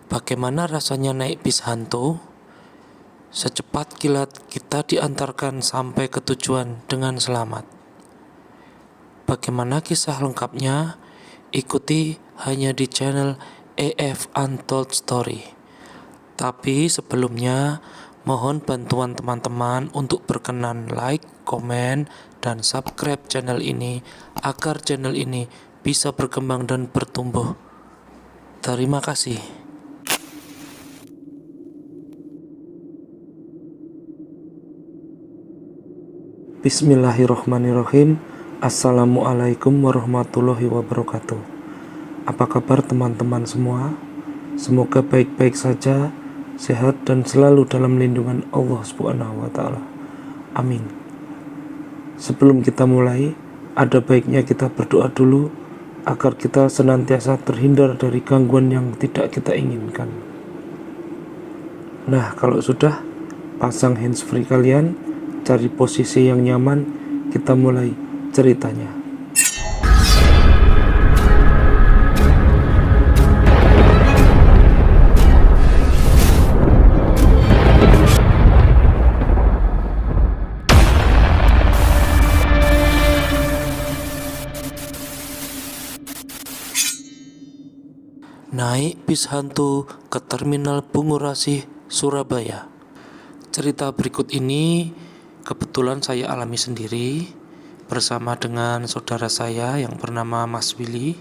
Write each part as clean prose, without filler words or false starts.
Bagaimana rasanya naik bis hantu? Secepat kilat kita diantarkan sampai ke tujuan dengan selamat. Bagaimana kisah lengkapnya? Ikuti hanya di channel EF Untold Story. Tapi sebelumnya, mohon bantuan teman-teman untuk berkenan like, komen, dan subscribe channel ini agar channel ini bisa berkembang dan bertumbuh. Terima kasih. Bismillahirrohmanirrohim. Assalamualaikum warahmatullahi wabarakatuh. Apa kabar teman-teman semua? Semoga baik-baik saja, sehat dan selalu dalam lindungan Allah Subhanahu wa Ta'ala. Amin. Sebelum kita mulai, ada baiknya kita berdoa dulu agar kita senantiasa terhindar dari gangguan yang tidak kita inginkan. Nah, kalau sudah, pasang handsfree kalian, cari posisi yang nyaman, kita mulai ceritanya. Naik bis hantu ke Terminal Bungurasih, Surabaya. Cerita berikut ini kebetulan saya alami sendiri bersama dengan saudara saya yang bernama Mas Willy.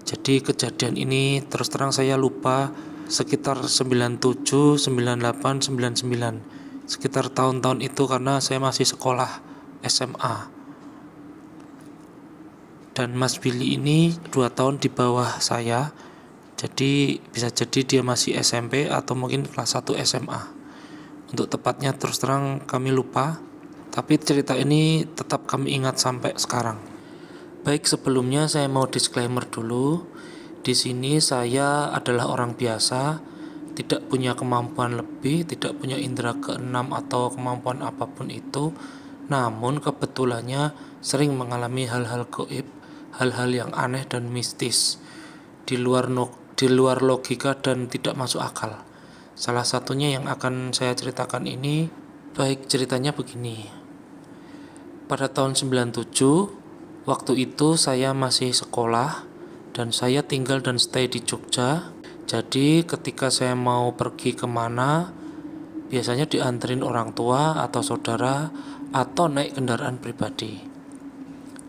Jadi kejadian ini terus terang saya lupa sekitar 97, 98, 99. Sekitar tahun-tahun itu karena saya masih sekolah SMA. Dan Mas Willy ini 2 tahun di bawah saya. Jadi bisa jadi dia masih SMP atau mungkin kelas 1 SMA. Untuk tepatnya terus terang kami lupa, tapi cerita ini tetap kami ingat sampai sekarang. Baik, sebelumnya saya mau disclaimer dulu. Di sini saya adalah orang biasa, tidak punya kemampuan lebih, tidak punya indera keenam atau kemampuan apapun itu. Namun kebetulannya sering mengalami hal-hal gaib, hal-hal yang aneh dan mistis, di luar logika dan tidak masuk akal. Salah satunya yang akan saya ceritakan ini, baik ceritanya begini. Pada tahun 97, waktu itu saya masih sekolah dan saya tinggal dan stay di Jogja. Jadi ketika saya mau pergi kemana, biasanya dianterin orang tua atau saudara atau naik kendaraan pribadi.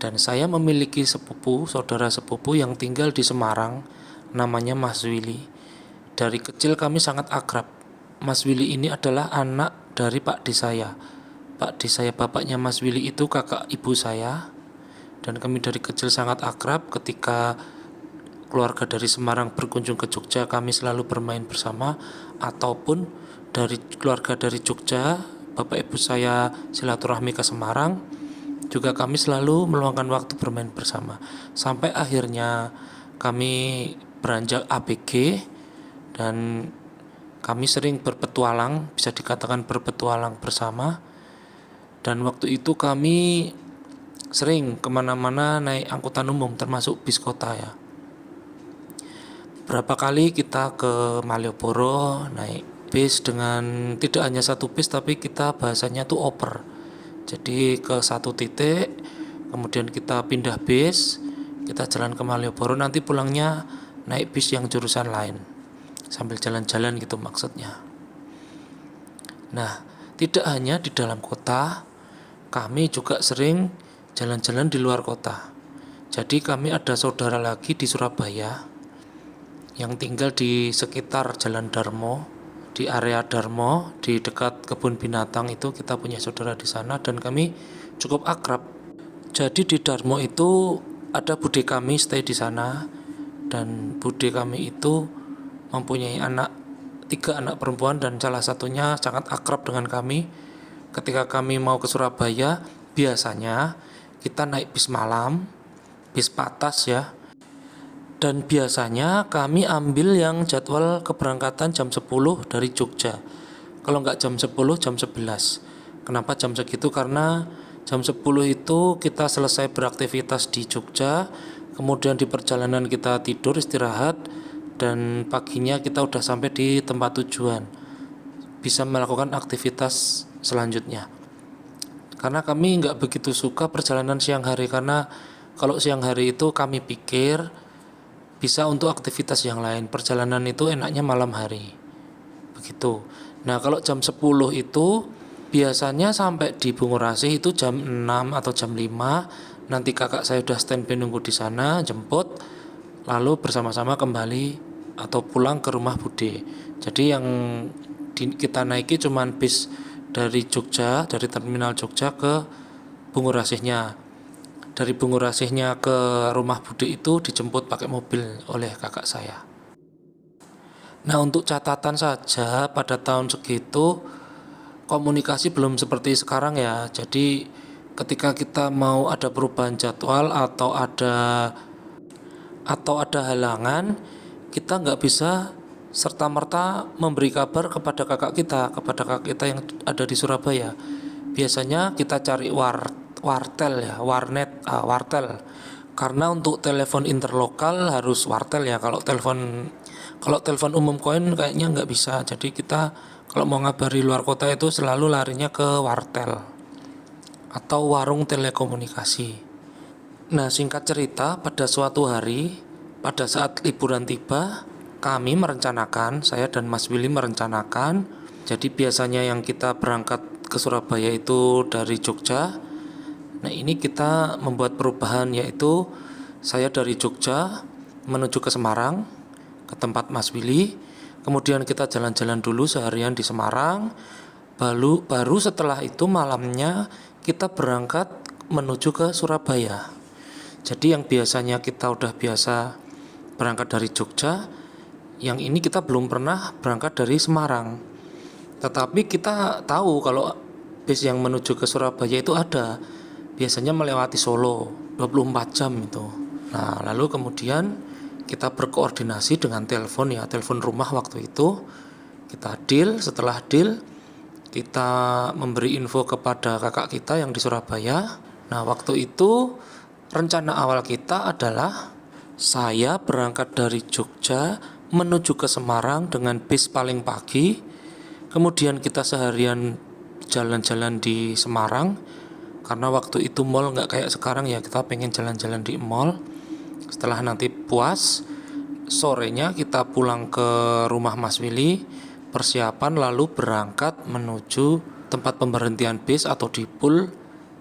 Dan saya memiliki saudara sepupu yang tinggal di Semarang, namanya Mas Willy. Dari kecil kami sangat akrab. Mas Willy ini adalah anak dari Pak D saya. Pak D saya, bapaknya Mas Willy itu kakak ibu saya. Dan kami dari kecil sangat akrab. Ketika keluarga dari Semarang berkunjung ke Jogja, kami selalu bermain bersama. Ataupun dari keluarga dari Jogja, bapak ibu saya silaturahmi ke Semarang, juga kami selalu meluangkan waktu bermain bersama. Sampai akhirnya kami beranjak ABG dan kami sering berpetualang, bisa dikatakan berpetualang bersama. Dan waktu itu kami sering kemana-mana naik angkutan umum, termasuk bis kota ya. Berapa kali kita ke Malioboro naik bis dengan tidak hanya satu bis, tapi kita bahasanya tuh oper. Jadi ke satu titik, kemudian kita pindah bis, kita jalan ke Malioboro, nanti pulangnya naik bis yang jurusan lain, sambil jalan-jalan gitu maksudnya. Nah, tidak hanya di dalam kota, kami juga sering jalan-jalan di luar kota. Jadi kami ada saudara lagi di Surabaya yang tinggal di sekitar Jalan Darmo, di area Darmo, di dekat kebun binatang itu kita punya saudara di sana dan kami cukup akrab. Jadi di Darmo itu ada bude kami stay di sana. Dan bude kami itu mempunyai 3 anak perempuan dan salah satunya sangat akrab dengan kami. Ketika kami mau ke Surabaya, biasanya kita naik bis malam, bis patas ya. Dan biasanya kami ambil yang jadwal keberangkatan jam 10 dari Jogja. Kalau nggak jam 10, jam 11. Kenapa jam segitu? Karena jam 10 itu kita selesai beraktivitas di Jogja. Kemudian di perjalanan kita tidur istirahat, dan paginya kita udah sampai di tempat tujuan, bisa melakukan aktivitas selanjutnya. Karena kami nggak begitu suka perjalanan siang hari, karena kalau siang hari itu kami pikir bisa untuk aktivitas yang lain. Perjalanan itu enaknya malam hari. Begitu. Nah, kalau jam 10 itu biasanya sampai di Bungurasi itu jam 6 atau jam 5. Nanti kakak saya udah standby nunggu di sana, jemput, lalu bersama-sama kembali atau pulang ke rumah Bude. Jadi yang kita naiki cuman bis dari Jogja, dari terminal Jogja ke Bungurasihnya. Dari Bungurasihnya ke rumah Bude itu dijemput pakai mobil oleh kakak saya. Nah, untuk catatan saja, pada tahun segitu komunikasi belum seperti sekarang ya. Jadi ketika kita mau ada perubahan jadwal atau ada halangan, kita nggak bisa serta-merta memberi kabar kepada kakak kita yang ada di Surabaya. Biasanya kita cari wartel ya, wartel. Karena untuk telepon interlokal harus wartel ya. Kalau telepon umum koin kayaknya nggak bisa. Jadi kita kalau mau ngabari luar kota itu selalu larinya ke wartel atau warung telekomunikasi. Nah, singkat cerita, pada suatu hari, pada saat liburan tiba, kami merencanakan, saya dan Mas Willy merencanakan, jadi biasanya yang kita berangkat ke Surabaya itu dari Jogja. Nah, ini kita membuat perubahan, yaitu saya dari Jogja menuju ke Semarang, ke tempat Mas Willy. Kemudian kita jalan-jalan dulu seharian di Semarang. Baru setelah itu malamnya kita berangkat menuju ke Surabaya. Jadi yang biasanya kita udah biasa berangkat dari Jogja, yang ini kita belum pernah berangkat dari Semarang. Tetapi kita tahu kalau bis yang menuju ke Surabaya itu ada. Biasanya melewati Solo 24 jam itu. Nah, lalu kemudian kita berkoordinasi dengan telepon rumah waktu itu. Kita deal, setelah deal kita memberi info kepada kakak kita yang di Surabaya. Nah, waktu itu rencana awal kita adalah saya berangkat dari Jogja menuju ke Semarang dengan bis paling pagi. Kemudian kita seharian jalan-jalan di Semarang. Karena waktu itu mall nggak kayak sekarang ya, kita pengen jalan-jalan di mall. Setelah nanti puas, sorenya kita pulang ke rumah Mas Willy, persiapan lalu berangkat menuju tempat pemberhentian bis atau di pool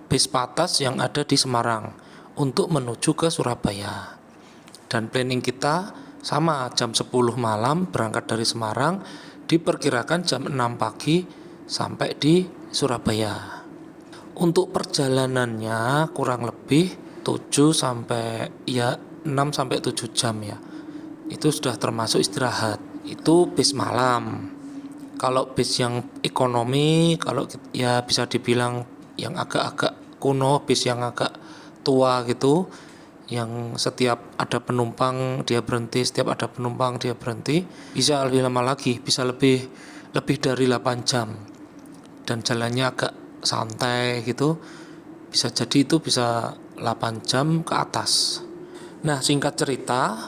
bis Patas yang ada di Semarang untuk menuju ke Surabaya. Dan planning kita sama, jam 10 malam berangkat dari Semarang, diperkirakan jam 6 pagi sampai di Surabaya. Untuk perjalanannya kurang lebih 6 sampai 7 jam ya. Itu sudah termasuk istirahat. Itu bis malam. Kalau bis yang ekonomi, kalau ya bisa dibilang yang agak-agak kuno, bis yang agak tua gitu, yang setiap ada penumpang dia berhenti, bisa lebih lama lagi, bisa lebih dari 8 jam. Dan jalannya agak santai gitu, bisa jadi itu bisa 8 jam ke atas. Nah, singkat cerita,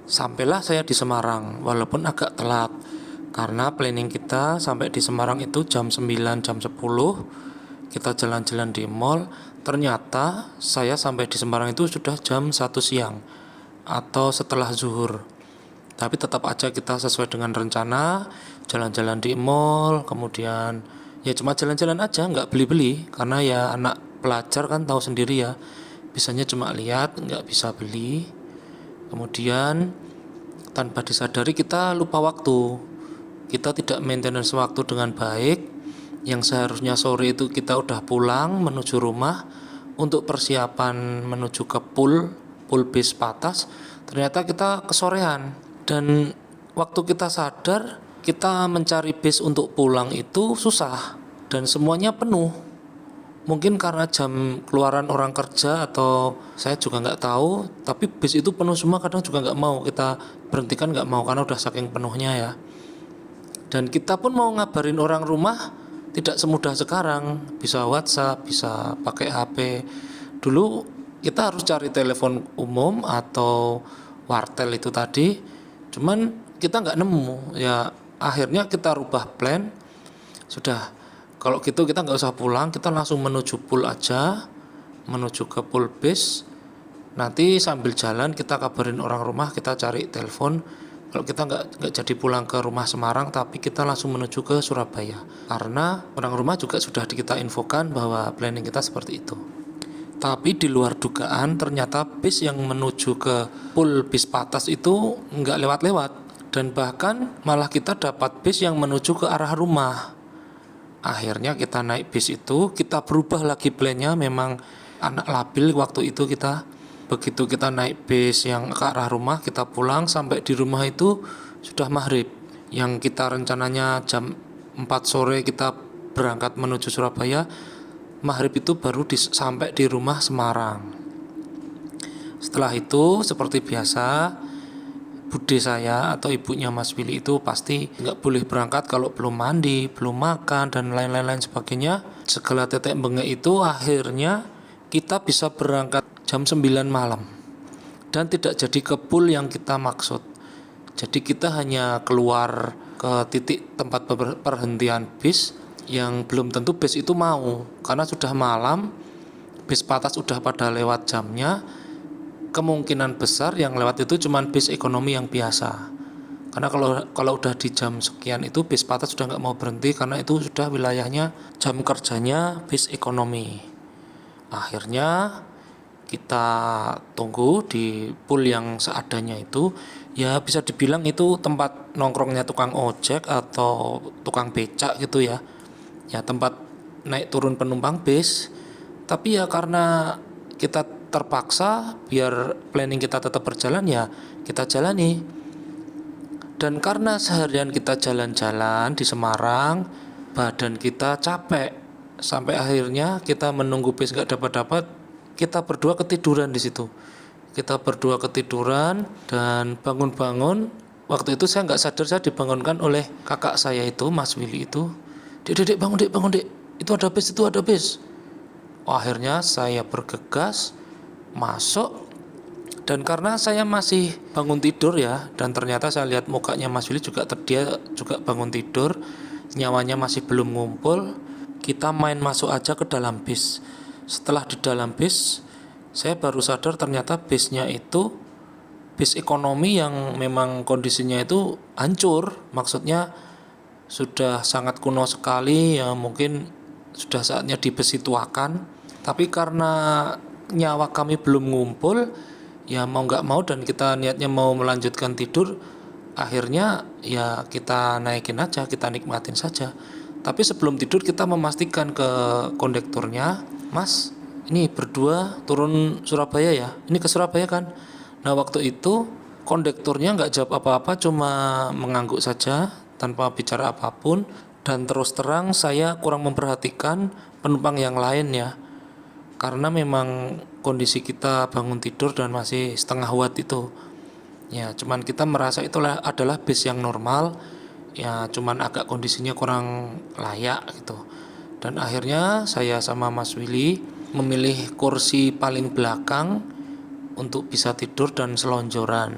sampailah saya di Semarang walaupun agak telat, karena planning kita sampai di Semarang itu jam 9, jam 10 kita jalan-jalan di mall. Ternyata saya sampai di Semarang itu sudah jam 1 siang atau setelah zuhur. Tapi tetap aja kita sesuai dengan rencana, jalan-jalan di mall, kemudian ya cuma jalan-jalan aja, nggak beli-beli, karena ya anak pelajar kan tahu sendiri ya, bisanya cuma lihat, nggak bisa beli. Kemudian tanpa disadari kita lupa waktu, kita tidak maintenance waktu dengan baik. Yang seharusnya sore itu kita udah pulang menuju rumah untuk persiapan menuju ke pool bis Patas, ternyata kita kesorean. Dan waktu kita sadar, kita mencari bis untuk pulang itu susah dan semuanya penuh. Mungkin karena jam keluaran orang kerja atau saya juga nggak tahu, tapi bis itu penuh semua. Kadang juga nggak mau kita berhentikan, nggak mau karena udah saking penuhnya ya. Dan kita pun mau ngabarin orang rumah tidak semudah sekarang, bisa WhatsApp, bisa pakai HP. Dulu kita harus cari telepon umum atau wartel itu tadi, Cuman kita nggak nemu, ya akhirnya kita rubah plan. Sudah, kalau gitu kita nggak usah pulang, kita langsung menuju pool aja, menuju ke pool bis. Nanti sambil jalan kita kabarin orang rumah, kita cari telepon. Kalau kita nggak jadi pulang ke rumah Semarang, tapi kita langsung menuju ke Surabaya, karena orang rumah juga sudah kita infokan bahwa planning kita seperti itu. Tapi di luar dugaan, ternyata bis yang menuju ke pool bis Patas itu nggak lewat-lewat, dan bahkan malah kita dapat bis yang menuju ke arah rumah. Akhirnya kita naik bis itu, kita berubah lagi plannya. Memang anak labil waktu itu kita. Begitu kita naik bis yang ke arah rumah, kita pulang, sampai di rumah itu sudah maghrib. Yang kita rencananya jam 4 sore kita berangkat menuju Surabaya, maghrib itu baru sampai di rumah Semarang. Setelah itu seperti biasa, bude saya atau ibunya Mas Willy itu pasti nggak boleh berangkat kalau belum mandi, belum makan, dan lain-lain sebagainya. Segala tetek bengek itu akhirnya kita bisa berangkat jam 9 malam dan tidak jadi ke pool yang kita maksud. Jadi kita hanya keluar ke titik tempat perhentian bis yang belum tentu bis itu mau, karena sudah malam, bis Patas sudah pada lewat jamnya. Kemungkinan besar yang lewat itu cuma bis ekonomi yang biasa, karena kalau udah di jam sekian itu bis Patas sudah nggak mau berhenti, karena itu sudah wilayahnya jam kerjanya bis ekonomi. Akhirnya kita tunggu di pool yang seadanya itu. Ya bisa dibilang itu tempat nongkrongnya tukang ojek atau tukang becak gitu ya. Ya tempat naik turun penumpang bis. Tapi ya karena kita terpaksa biar planning kita tetap berjalan, ya kita jalani. Dan karena seharian kita jalan-jalan di Semarang, badan kita capek, sampai akhirnya kita menunggu bis nggak dapat-dapat, kita berdua ketiduran di situ. Kita berdua ketiduran dan bangun-bangun. Waktu itu saya nggak sadar, saya dibangunkan oleh kakak saya itu, Mas Willy itu. Dek, bangun dek, itu ada bis. Akhirnya saya bergegas masuk, dan karena saya masih bangun tidur ya, dan ternyata saya lihat mukanya Mas Willy juga, dia juga bangun tidur, nyawanya masih belum ngumpul. Kita main masuk aja ke dalam bis. Setelah di dalam bis, saya baru sadar ternyata bisnya itu bis ekonomi yang memang kondisinya itu hancur. Maksudnya sudah sangat kuno sekali, ya mungkin sudah saatnya dibesi tuakan. Tapi karena nyawa kami belum ngumpul, ya mau nggak mau, dan kita niatnya mau melanjutkan tidur, akhirnya ya kita naikin aja, kita nikmatin saja. Tapi sebelum tidur kita memastikan ke kondekturnya, Mas, ini berdua turun Surabaya ya? Ini ke Surabaya kan? Nah waktu itu kondekturnya nggak jawab apa-apa, cuma mengangguk saja tanpa bicara apapun. Dan terus terang saya kurang memperhatikan penumpang yang lain ya, karena memang kondisi kita bangun tidur dan masih setengah watt itu. Ya cuman kita merasa itulah adalah bis yang normal, ya cuman agak kondisinya kurang layak gitu. Dan akhirnya saya sama Mas Willy memilih kursi paling belakang untuk bisa tidur dan selonjoran.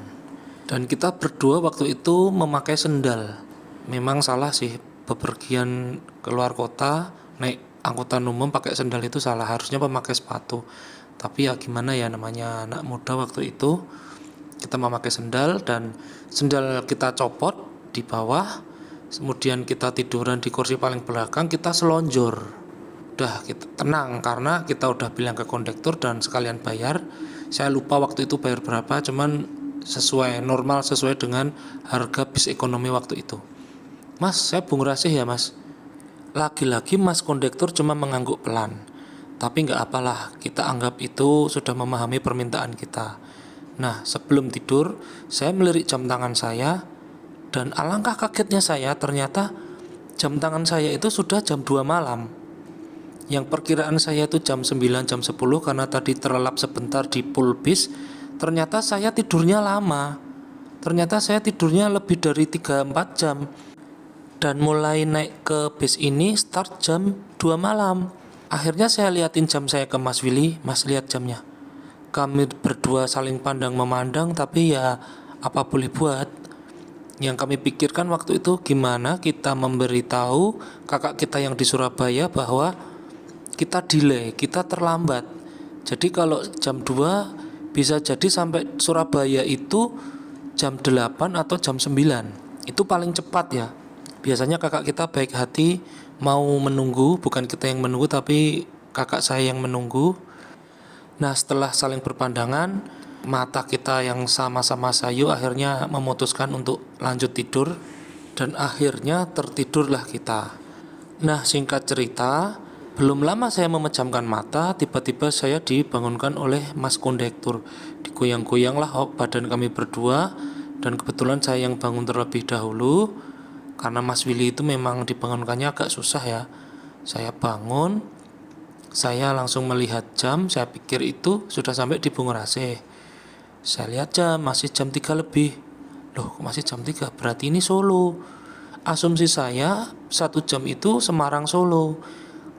Dan kita berdua waktu itu memakai sendal. Memang salah sih, bepergian keluar kota naik angkutan umum pakai sendal itu salah, harusnya memakai sepatu. Tapi ya gimana ya, namanya anak muda waktu itu. Kita memakai sendal, dan sendal kita copot di bawah. Kemudian kita tiduran di kursi paling belakang, kita selonjor. Udah kita tenang karena kita udah bilang ke kondektur dan sekalian bayar. Saya lupa waktu itu bayar berapa, cuman sesuai normal, sesuai dengan harga bis ekonomi waktu itu. Mas, saya Bung Rasih ya mas. Lagi-lagi mas kondektur cuma mengangguk pelan. Tapi nggak apalah, kita anggap itu sudah memahami permintaan kita. Nah sebelum tidur saya melirik jam tangan saya, dan alangkah kagetnya saya, ternyata jam tangan saya itu sudah jam 2 malam. Yang perkiraan saya itu jam 9, jam 10 karena tadi terlelap sebentar di pool bis. Ternyata saya tidurnya lama. Ternyata saya tidurnya lebih dari 3-4 jam. Dan mulai naik ke bis ini start jam 2 malam. Akhirnya saya liatin jam saya ke Mas Willy, Mas lihat jamnya. Kami berdua saling pandang memandang, tapi ya apa boleh buat. Yang kami pikirkan waktu itu gimana kita memberitahu kakak kita yang di Surabaya bahwa kita delay, kita terlambat. Jadi kalau jam 2 bisa jadi sampai Surabaya itu jam 8 atau jam 9. Itu paling cepat ya. Biasanya kakak kita baik hati mau menunggu, bukan kita yang menunggu tapi kakak saya yang menunggu. Nah, setelah saling berpandangan, mata kita yang sama-sama sayu akhirnya memutuskan untuk lanjut tidur, dan akhirnya tertidurlah kita. Nah, singkat cerita, belum lama saya memejamkan mata, tiba-tiba saya dibangunkan oleh Mas Kondektur. Digoyang-goyanglah badan kami berdua, dan kebetulan saya yang bangun terlebih dahulu. Karena Mas Willy itu memang dibangunkannya agak susah ya. Saya bangun, saya langsung melihat jam, saya pikir itu sudah sampai di Bungurasih. Saya lihat jam, masih jam 3 lebih. Loh, kok masih jam 3? Berarti ini Solo. Asumsi saya 1 jam itu Semarang Solo.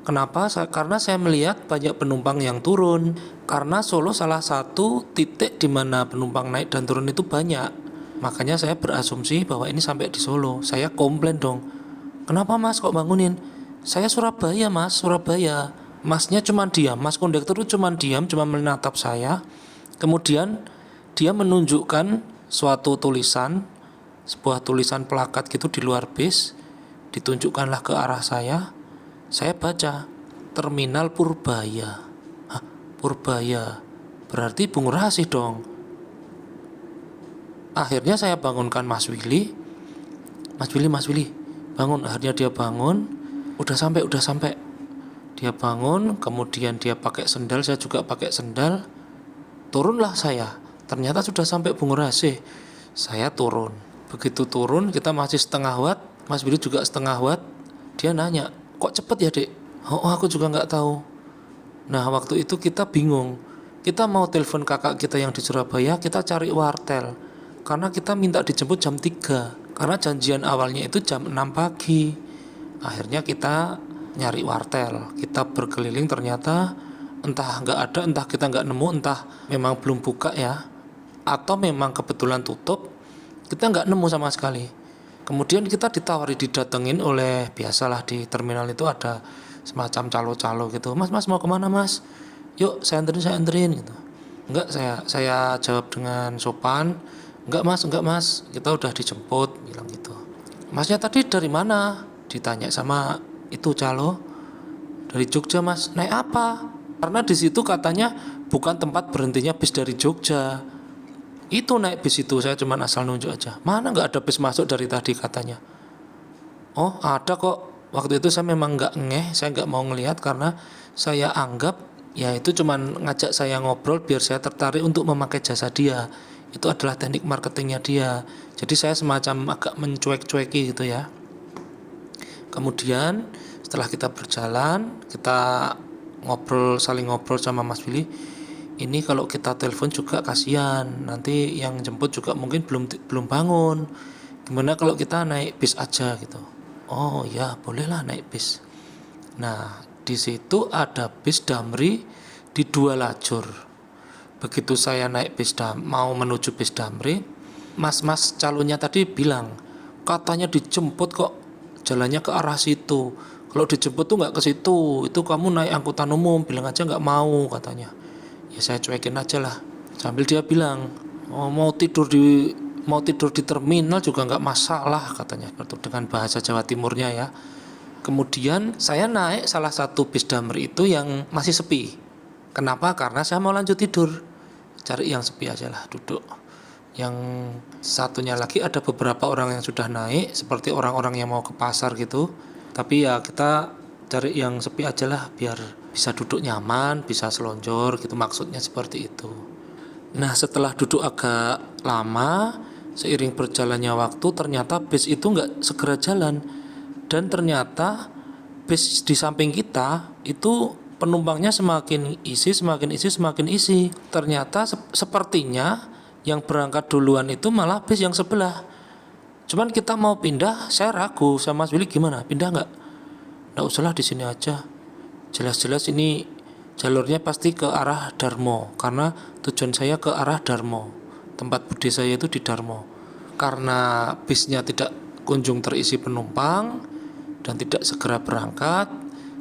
Kenapa? Karena saya melihat banyak penumpang yang turun. Karena Solo salah satu titik di mana penumpang naik dan turun itu banyak. Makanya saya berasumsi bahwa ini sampai di Solo. Saya komplain dong. Kenapa Mas kok bangunin? Saya Surabaya Mas, Surabaya. Masnya cuma diam, Mas kondektur itu cuma diam, cuma menatap saya. Kemudian dia menunjukkan suatu tulisan, sebuah tulisan plakat gitu di luar bis. Ditunjukkanlah ke arah saya. Saya baca, Terminal Purbaya. Hah, Purbaya, berarti Bungurasih dong. Akhirnya saya bangunkan Mas Willy. Mas Willy, bangun. Akhirnya dia bangun. Udah sampai. Dia bangun, kemudian dia pakai sendal, saya juga pakai sendal. Turunlah saya. Ternyata sudah sampai Bungurasih. Saya turun. Begitu turun, kita masih setengah watt. Mas Willy juga setengah watt. Dia nanya, kok cepet ya dek? Oh, aku juga nggak tahu. Nah, waktu itu kita bingung. Kita mau telepon kakak kita yang di Surabaya, kita cari wartel. Karena kita minta dijemput jam 3. Karena janjian awalnya itu jam 6 pagi. Akhirnya kita nyari wartel. Kita berkeliling, ternyata entah nggak ada, entah kita nggak nemu, entah memang belum buka ya, atau memang kebetulan tutup. Kita nggak nemu sama sekali. Kemudian kita ditawari, didatengin oleh, biasalah di terminal itu ada semacam calo-calo gitu. Mas mau kemana Mas? Yuk saya anterin gitu. Enggak, saya jawab dengan sopan. Enggak mas, kita udah dijemput, bilang gitu. Masnya tadi dari mana? Ditanya sama itu calo. Dari Jogja Mas. Naik apa? Karena di situ katanya bukan tempat berhentinya bis dari Jogja. Itu naik bis itu, saya cuma asal nunjuk aja. Mana nggak ada bis masuk dari tadi katanya. Oh ada kok. Waktu itu saya memang nggak saya nggak mau ngelihat karena saya anggap ya itu cuma ngajak saya ngobrol biar saya tertarik untuk memakai jasa dia. Itu adalah teknik marketingnya dia. Jadi saya semacam agak mencuek-cueki gitu ya. Kemudian setelah kita berjalan, kita saling ngobrol sama Mas Willy. Ini kalau kita telepon juga kasihan, nanti yang jemput juga mungkin belum bangun. Gimana kalau kita naik bis aja gitu? Oh ya, bolehlah naik bis. Nah, di situ ada bis Damri di 2 lajur. Begitu saya naik bis mau menuju bis Damri, mas calonnya tadi bilang, katanya dijemput kok, jalannya ke arah situ. Kalau dijemput tuh nggak ke situ, itu kamu naik angkutan umum, bilang aja nggak mau katanya. Ya saya cuekin aja lah. Sambil dia bilang, oh, mau tidur di terminal juga nggak masalah katanya, dengan bahasa Jawa Timurnya ya. Kemudian saya naik salah satu bis Damri itu yang masih sepi. Kenapa? Karena saya mau lanjut tidur. Cari yang sepi aja lah, duduk. Yang satunya lagi ada beberapa orang yang sudah naik, seperti orang-orang yang mau ke pasar gitu. Tapi ya kita cari yang sepi aja lah, biar bisa duduk nyaman, bisa selonjor gitu, maksudnya seperti itu. Nah setelah duduk agak lama, seiring berjalannya waktu, ternyata bis itu nggak segera jalan. Dan ternyata bis di samping kita itu penumpangnya semakin isi. Ternyata sepertinya yang berangkat duluan itu malah bis yang sebelah. Cuman kita mau pindah, saya ragu sama Mas Willy, gimana? Pindah nggak? Nggak usahlah, di sini aja. Jelas-jelas ini jalurnya pasti ke arah Darmo, karena tujuan saya ke arah Darmo. Tempat bude saya itu di Darmo. karena bisnya tidak kunjung terisi penumpang dan tidak segera berangkat.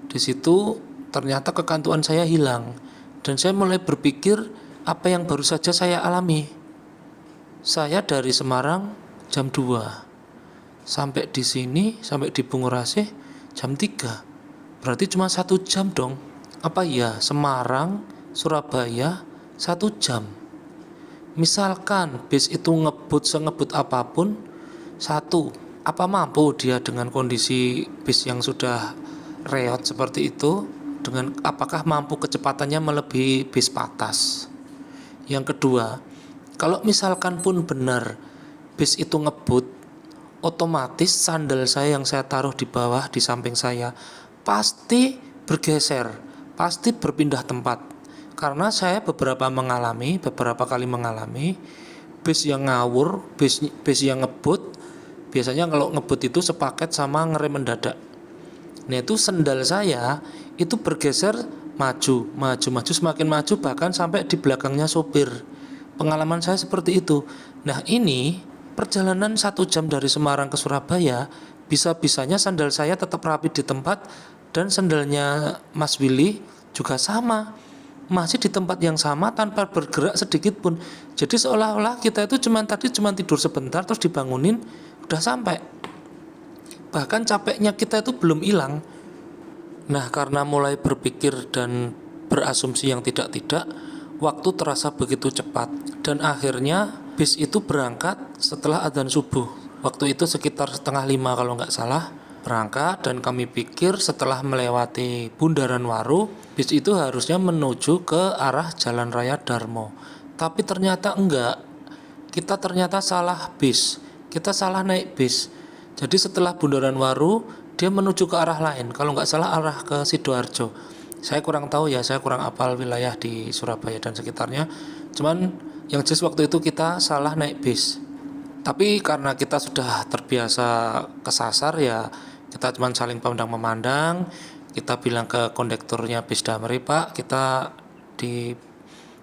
Di situ ternyata kekantuan saya hilang dan saya mulai berpikir apa yang baru saja saya alami. Saya dari Semarang jam 2 sampai di sini, sampai di Bungurasih jam 3. Berarti cuma 1 jam dong. Apa iya Semarang, Surabaya 1 jam? Misalkan bis itu ngebut sengebut apapun, apa mampu dia dengan kondisi bis yang sudah reot seperti itu, dengan apakah mampu kecepatannya melebihi bis patas? Yang kedua, kalau misalkan pun benar bis itu ngebut, otomatis sandal saya yang saya taruh di bawah di samping saya pasti bergeser, pasti berpindah tempat. Karena saya beberapa kali mengalami bis yang ngawur, bis yang ngebut. Biasanya kalau ngebut itu sepaket sama ngerem mendadak. Nah itu sandal saya itu bergeser maju semakin maju bahkan sampai di belakangnya sopir. Pengalaman saya seperti itu. Nah ini perjalanan 1 jam dari Semarang ke Surabaya, bisa-bisanya sandal saya tetap rapi di tempat dan sandalnya Mas Willy juga sama, masih di tempat yang sama tanpa bergerak sedikit pun. Jadi seolah-olah kita itu cuma tidur sebentar terus dibangunin udah sampai. Bahkan capeknya kita itu belum hilang. Nah karena mulai berpikir dan berasumsi yang tidak-tidak, waktu terasa begitu cepat dan akhirnya bis itu berangkat setelah adzan subuh. Waktu itu sekitar 4:30 kalau nggak salah berangkat, dan kami pikir setelah melewati Bundaran Waru, bis itu harusnya menuju ke arah Jalan Raya Darmo. Tapi ternyata enggak. Kita ternyata salah bis. Kita salah naik bis. Jadi setelah Bundaran Waru dia menuju ke arah lain. Kalau nggak salah arah ke Sidoarjo. Saya kurang tahu ya, saya kurang apal wilayah di Surabaya dan sekitarnya. Cuman yang jelas waktu itu kita salah naik bis. Tapi karena kita sudah terbiasa kesasar ya, kita cuma saling pandang memandang. Kita bilang ke kondekturnya bis Damri, Pak, kita di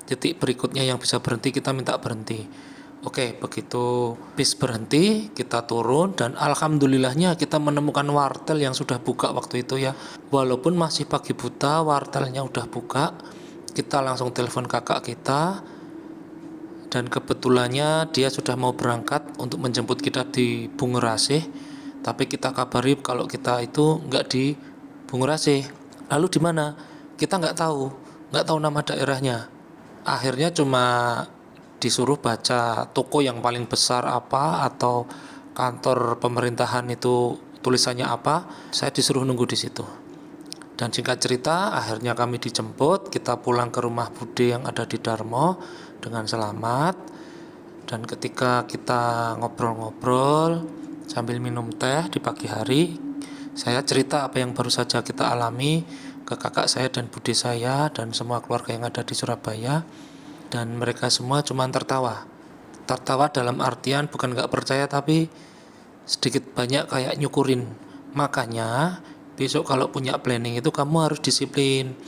titik berikutnya yang bisa berhenti kita minta berhenti. Oke, begitu bis berhenti kita turun dan alhamdulillahnya kita menemukan wartel yang sudah buka waktu itu ya. Walaupun masih pagi buta, wartelnya udah buka. Kita langsung telepon kakak kita dan kebetulannya dia sudah mau berangkat untuk menjemput kita di Bungurasih. Tapi kita kabari kalau kita itu nggak di Bungurasih. Lalu di mana? Kita nggak tahu nama daerahnya. Akhirnya cuma disuruh baca toko yang paling besar apa atau kantor pemerintahan itu tulisannya apa. Saya disuruh nunggu di situ. Dan singkat cerita, akhirnya kami dijemput. Kita pulang ke rumah Bude yang ada di Darmo dengan selamat. Dan ketika kita ngobrol-ngobrol sambil minum teh di pagi hari, saya cerita apa yang baru saja kita alami ke kakak saya dan Bude saya dan semua keluarga yang ada di Surabaya. Dan mereka semua cuma tertawa dalam artian bukan gak percaya, tapi sedikit banyak kayak nyukurin. Makanya besok kalau punya planning itu kamu harus disiplin,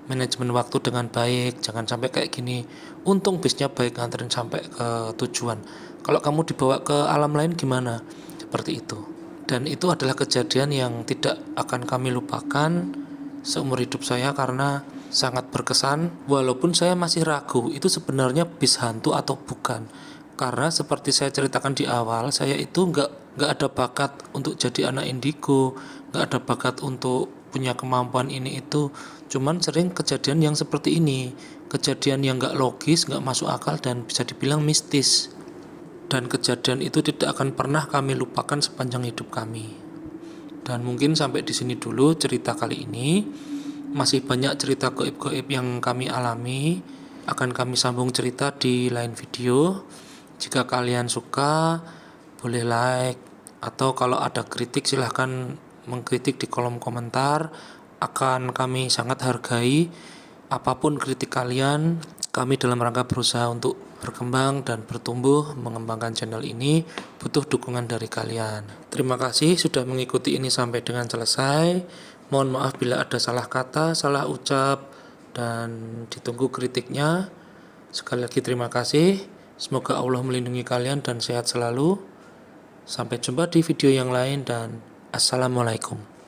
manajemen waktu dengan baik, jangan sampai kayak gini. Untung bisnya baik nganterin sampai ke tujuan. Kalau kamu dibawa ke alam lain gimana? Seperti itu. Dan itu adalah kejadian yang tidak akan kami lupakan seumur hidup saya karena sangat berkesan. Walaupun saya masih ragu itu sebenarnya bis hantu atau bukan, karena seperti saya ceritakan di awal, saya itu nggak ada bakat untuk jadi anak indigo, nggak ada bakat untuk punya kemampuan ini itu. Cuman sering kejadian yang seperti ini, kejadian yang nggak logis, nggak masuk akal dan bisa dibilang mistis. Dan kejadian itu tidak akan pernah kami lupakan sepanjang hidup kami. Dan mungkin sampai di sini dulu cerita kali ini. Masih banyak cerita goib-goib yang kami alami, akan kami sambung cerita di lain video. Jika kalian suka, boleh like, atau kalau ada kritik silahkan mengkritik di kolom komentar. Akan kami sangat hargai apapun kritik kalian. Kami dalam rangka berusaha untuk berkembang dan bertumbuh mengembangkan channel ini butuh dukungan dari kalian. Terima kasih sudah mengikuti ini sampai dengan selesai. Mohon maaf bila ada salah kata, salah ucap, dan ditunggu kritiknya. Sekali lagi terima kasih. Semoga Allah melindungi kalian dan sehat selalu. Sampai jumpa di video yang lain dan assalamualaikum.